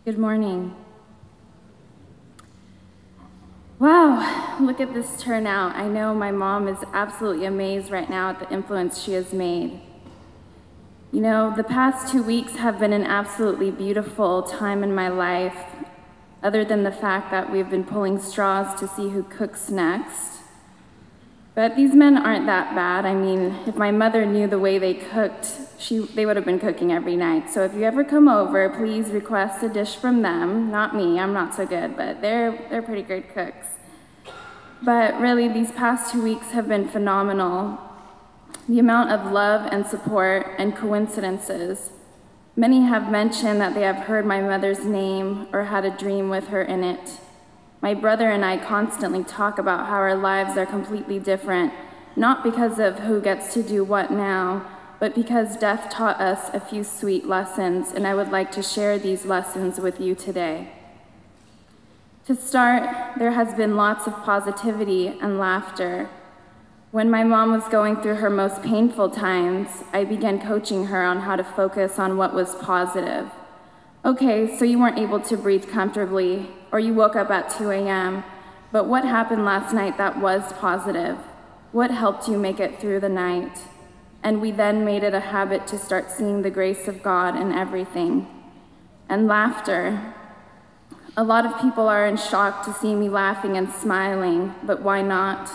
Good morning. Wow, look at this turnout. I know my mom is absolutely amazed right now at the influence she has made. You know, the past 2 weeks have been an absolutely beautiful time in my life, other than the fact that we've been pulling straws to see who cooks next. But these men aren't that bad. I mean, if my mother knew the way they cooked, they would have been cooking every night. So if you ever come over, please request a dish from them. Not me, I'm not so good, but they're pretty good cooks. But really, these past 2 weeks have been phenomenal. The amount of love and support and coincidences. Many have mentioned that they have heard my mother's name or had a dream with her in it. My brother and I constantly talk about how our lives are completely different, not because of who gets to do what now, but because death taught us a few sweet lessons, and I would like to share these lessons with you today. To start, there has been lots of positivity and laughter. When my mom was going through her most painful times, I began coaching her on how to focus on what was positive. Okay, so you weren't able to breathe comfortably, or you woke up at 2 a.m., but what happened last night that was positive? What helped you make it through the night? And we then made it a habit to start seeing the grace of God in everything. And laughter. A lot of people are in shock to see me laughing and smiling, but why not?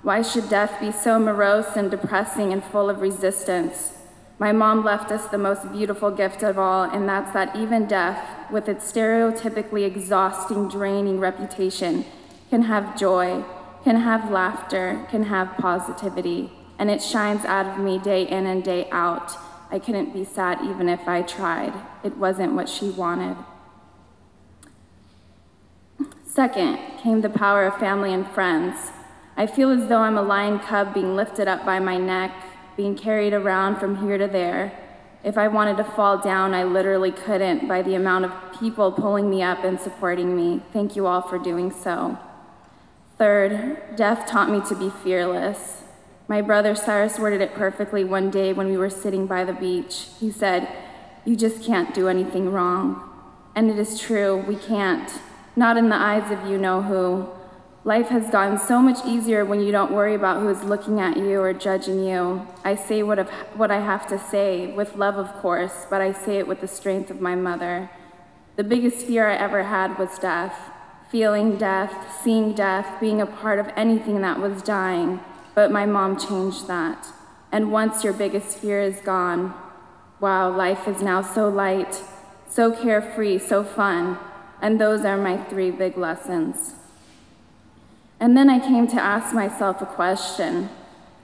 Why should death be so morose and depressing and full of resistance? My mom left us the most beautiful gift of all, and that's that even death, with its stereotypically exhausting, draining reputation, can have joy, can have laughter, can have positivity, and it shines out of me day in and day out. I couldn't be sad even if I tried. It wasn't what she wanted. Second came the power of family and friends. I feel as though I'm a lion cub being lifted up by my neck, being carried around from here to there. If I wanted to fall down, I literally couldn't by the amount of people pulling me up and supporting me. Thank you all for doing so. Third, death taught me to be fearless. My brother Cyrus worded it perfectly one day when we were sitting by the beach. He said, "You just can't do anything wrong." And it is true, we can't. Not in the eyes of you-know-who. Life has gotten so much easier when you don't worry about who is looking at you or judging you. I say what I have to say, with love of course, but I say it with the strength of my mother. The biggest fear I ever had was death. Feeling death, seeing death, being a part of anything that was dying. But my mom changed that. And once your biggest fear is gone, wow, life is now so light, so carefree, so fun. And those are my 3 big lessons. And then I came to ask myself a question.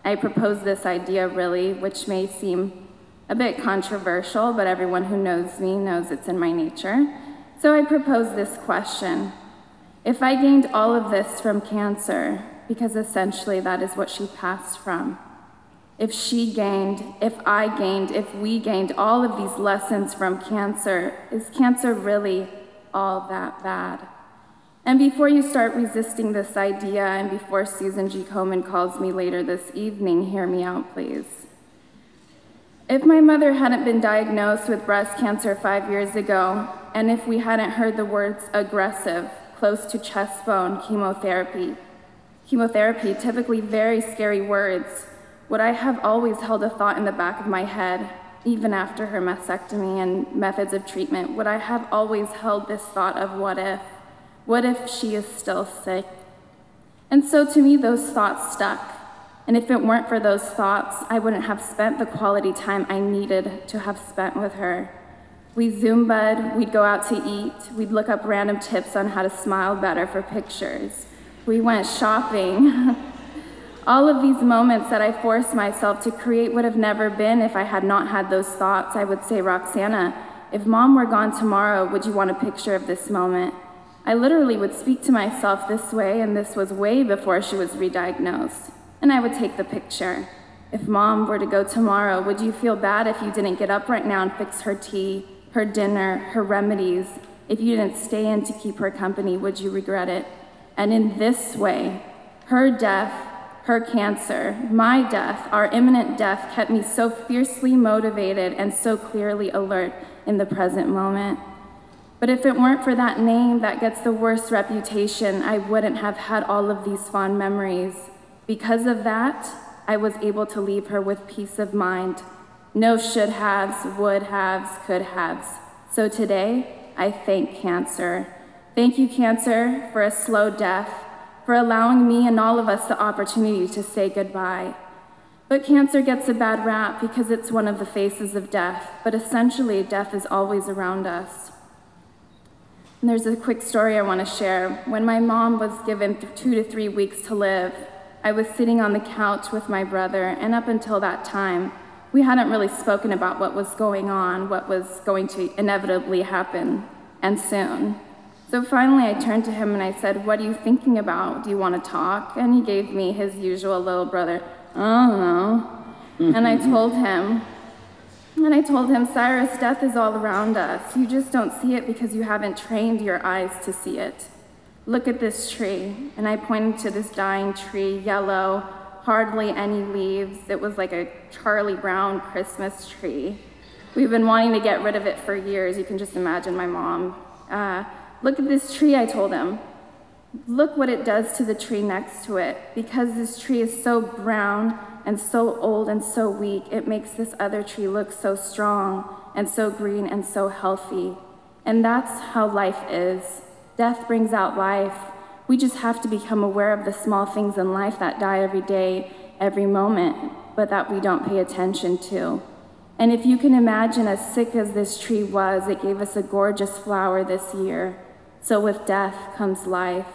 I proposed this idea, really, which may seem a bit controversial, but everyone who knows me knows it's in my nature. So I proposed this question. If I gained all of this from cancer, because essentially that is what she passed from, if she gained, if I gained, if we gained all of these lessons from cancer, is cancer really all that bad? And before you start resisting this idea, and before Susan G. Komen calls me later this evening, hear me out, please. If my mother hadn't been diagnosed with breast cancer 5 years ago, and if we hadn't heard the words aggressive, close to chest bone, chemotherapy, typically very scary words, would I have always held a thought in the back of my head, even after her mastectomy and methods of treatment, would I have always held this thought of what if? What if she is still sick? And so to me, those thoughts stuck. And if it weren't for those thoughts, I wouldn't have spent the quality time I needed to have spent with her. We Zumba'd, we'd go out to eat, we'd look up random tips on how to smile better for pictures. We went shopping. All of these moments that I forced myself to create would have never been if I had not had those thoughts. I would say, Roxana, if Mom were gone tomorrow, would you want a picture of this moment? I literally would speak to myself this way, and this was way before she was re-diagnosed. And I would take the picture. If Mom were to go tomorrow, would you feel bad if you didn't get up right now and fix her tea, her dinner, her remedies? If you didn't stay in to keep her company, would you regret it? And in this way, her death, her cancer, my death, our imminent death kept me so fiercely motivated and so clearly alert in the present moment. But if it weren't for that name that gets the worst reputation, I wouldn't have had all of these fond memories. Because of that, I was able to leave her with peace of mind. No should-haves, would-haves, could-haves. So today, I thank cancer. Thank you, cancer, for a slow death, for allowing me and all of us the opportunity to say goodbye. But cancer gets a bad rap because it's one of the faces of death, but essentially, death is always around us. And there's a quick story I want to share. When my mom was given 2 to 3 weeks to live, I was sitting on the couch with my brother, and up until that time, we hadn't really spoken about what was going on, what was going to inevitably happen, and soon. So finally, I turned to him and I said, "What are you thinking about? Do you want to talk?" And he gave me his usual little brother, "I don't know." And I told him, "Cyrus, death is all around us. You just don't see it because you haven't trained your eyes to see it. Look at this tree." And I pointed to this dying tree, yellow, hardly any leaves. It was like a Charlie Brown Christmas tree. We've been wanting to get rid of it for years. You can just imagine my mom. "Look at this tree," I told him. "Look what it does to the tree next to it. Because this tree is so brown and so old and so weak, it makes this other tree look so strong and so green and so healthy." And that's how life is. Death brings out life. We just have to become aware of the small things in life that die every day, every moment, but that we don't pay attention to. And if you can imagine, as sick as this tree was, it gave us a gorgeous flower this year. So with death comes life.